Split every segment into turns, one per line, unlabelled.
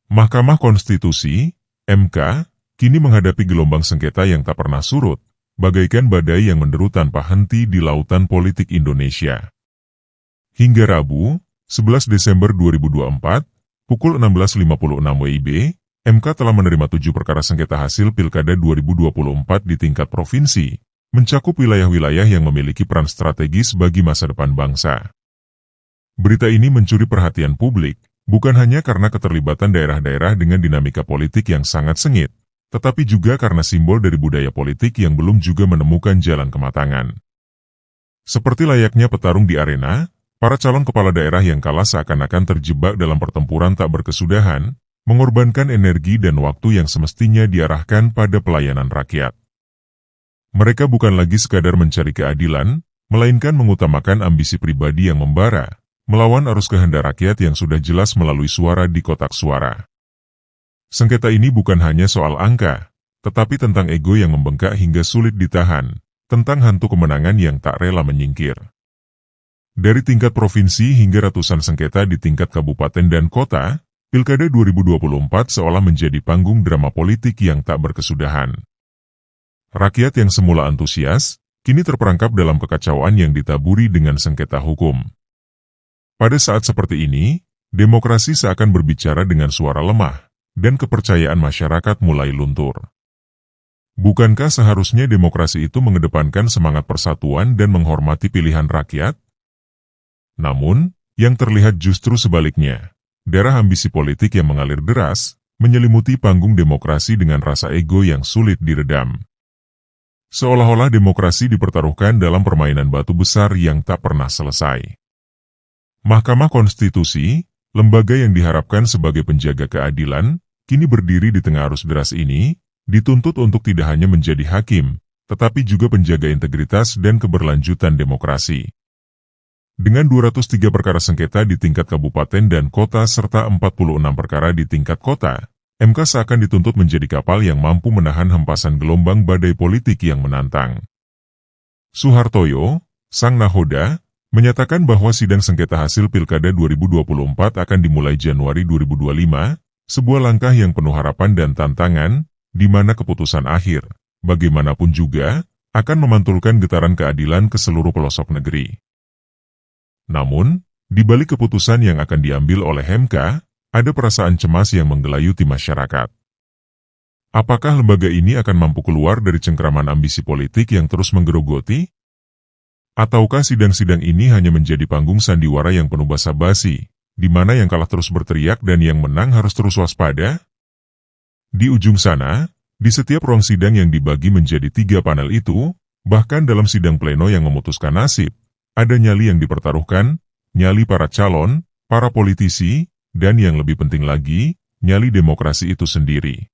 Mahkamah Konstitusi, MK, kini menghadapi gelombang sengketa yang tak pernah surut, bagaikan badai yang menderu tanpa henti di lautan politik Indonesia. Hingga Rabu, 11 Desember 2024, pukul 16.56 WIB, MK telah menerima 7 perkara sengketa hasil Pilkada 2024 di tingkat provinsi, mencakup wilayah-wilayah yang memiliki peran strategis bagi masa depan bangsa. Berita ini mencuri perhatian publik, bukan hanya karena keterlibatan daerah-daerah dengan dinamika politik yang sangat sengit, tetapi juga karena simbol dari budaya politik yang belum juga menemukan jalan kematangan. Seperti layaknya petarung di arena, para calon kepala daerah yang kalah seakan-akan terjebak dalam pertempuran tak berkesudahan, mengorbankan energi dan waktu yang semestinya diarahkan pada pelayanan rakyat. Mereka bukan lagi sekadar mencari keadilan, melainkan mengutamakan ambisi pribadi yang membara, melawan arus kehendak rakyat yang sudah jelas melalui suara di kotak suara. Sengketa ini bukan hanya soal angka, tetapi tentang ego yang membengkak hingga sulit ditahan, tentang hantu kemenangan yang tak rela menyingkir. Dari tingkat provinsi hingga ratusan sengketa di tingkat kabupaten dan kota, Pilkada 2024 seolah menjadi panggung drama politik yang tak berkesudahan. Rakyat yang semula antusias, kini terperangkap dalam kekacauan yang ditaburi dengan sengketa hukum. Pada saat seperti ini, demokrasi seakan berbicara dengan suara lemah, dan kepercayaan masyarakat mulai luntur. Bukankah seharusnya demokrasi itu mengedepankan semangat persatuan dan menghormati pilihan rakyat? Namun, yang terlihat justru sebaliknya, darah ambisi politik yang mengalir deras, menyelimuti panggung demokrasi dengan rasa ego yang sulit diredam. Seolah-olah demokrasi dipertaruhkan dalam permainan batu besar yang tak pernah selesai. Mahkamah Konstitusi, lembaga yang diharapkan sebagai penjaga keadilan, kini berdiri di tengah arus deras ini, dituntut untuk tidak hanya menjadi hakim, tetapi juga penjaga integritas dan keberlanjutan demokrasi. Dengan 203 perkara sengketa di tingkat kabupaten dan kota serta 46 perkara di tingkat kota, MK seakan dituntut menjadi kapal yang mampu menahan hempasan gelombang badai politik yang menantang. Suhartoyo, sang nahoda, menyatakan bahwa sidang sengketa hasil Pilkada 2024 akan dimulai Januari 2025, sebuah langkah yang penuh harapan dan tantangan, di mana keputusan akhir, bagaimanapun juga, akan memantulkan getaran keadilan ke seluruh pelosok negeri. Namun, di balik keputusan yang akan diambil oleh MK, ada perasaan cemas yang menggelayuti masyarakat. Apakah lembaga ini akan mampu keluar dari cengkraman ambisi politik yang terus menggerogoti? Ataukah sidang-sidang ini hanya menjadi panggung sandiwara yang penuh basa-basi, di mana yang kalah terus berteriak dan yang menang harus terus waspada? Di ujung sana, di setiap ruang sidang yang dibagi menjadi 3 panel itu, bahkan dalam sidang pleno yang memutuskan nasib, ada nyali yang dipertaruhkan, nyali para calon, para politisi, dan yang lebih penting lagi, nyali demokrasi itu sendiri.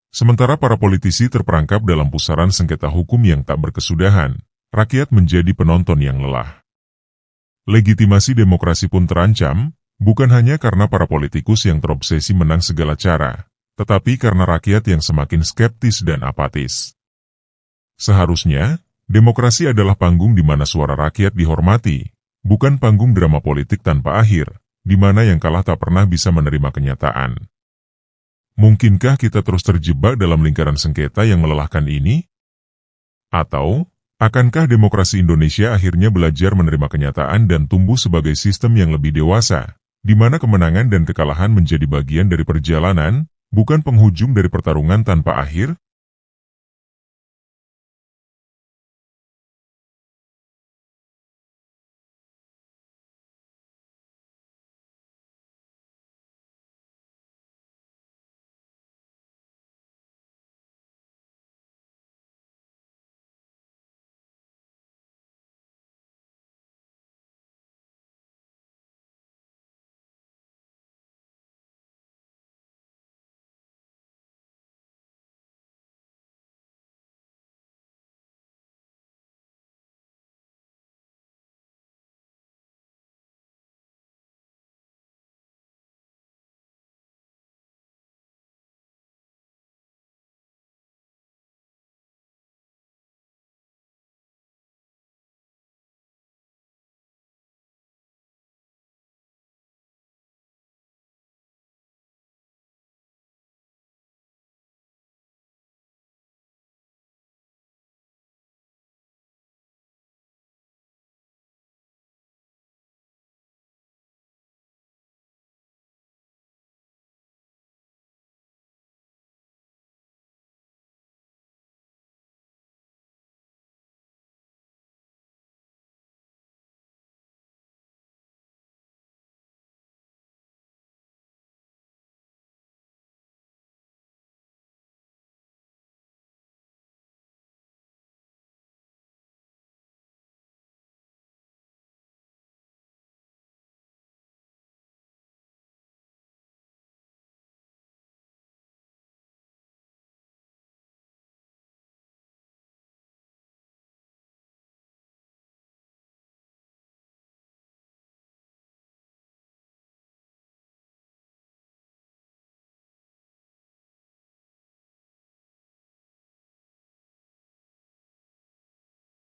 Sementara para politisi terperangkap dalam pusaran sengketa hukum yang tak berkesudahan, rakyat menjadi penonton yang lelah. Legitimasi demokrasi pun terancam, bukan hanya karena para politikus yang terobsesi menang segala cara, tetapi karena rakyat yang semakin skeptis dan apatis. Seharusnya, demokrasi adalah panggung di mana suara rakyat dihormati, bukan panggung drama politik tanpa akhir, di mana yang kalah tak pernah bisa menerima kenyataan. Mungkinkah kita terus terjebak dalam lingkaran sengketa yang melelahkan ini? Atau, akankah demokrasi Indonesia akhirnya belajar menerima kenyataan dan tumbuh sebagai sistem yang lebih dewasa, di mana kemenangan dan kekalahan menjadi bagian dari perjalanan, bukan penghujung dari pertarungan tanpa akhir?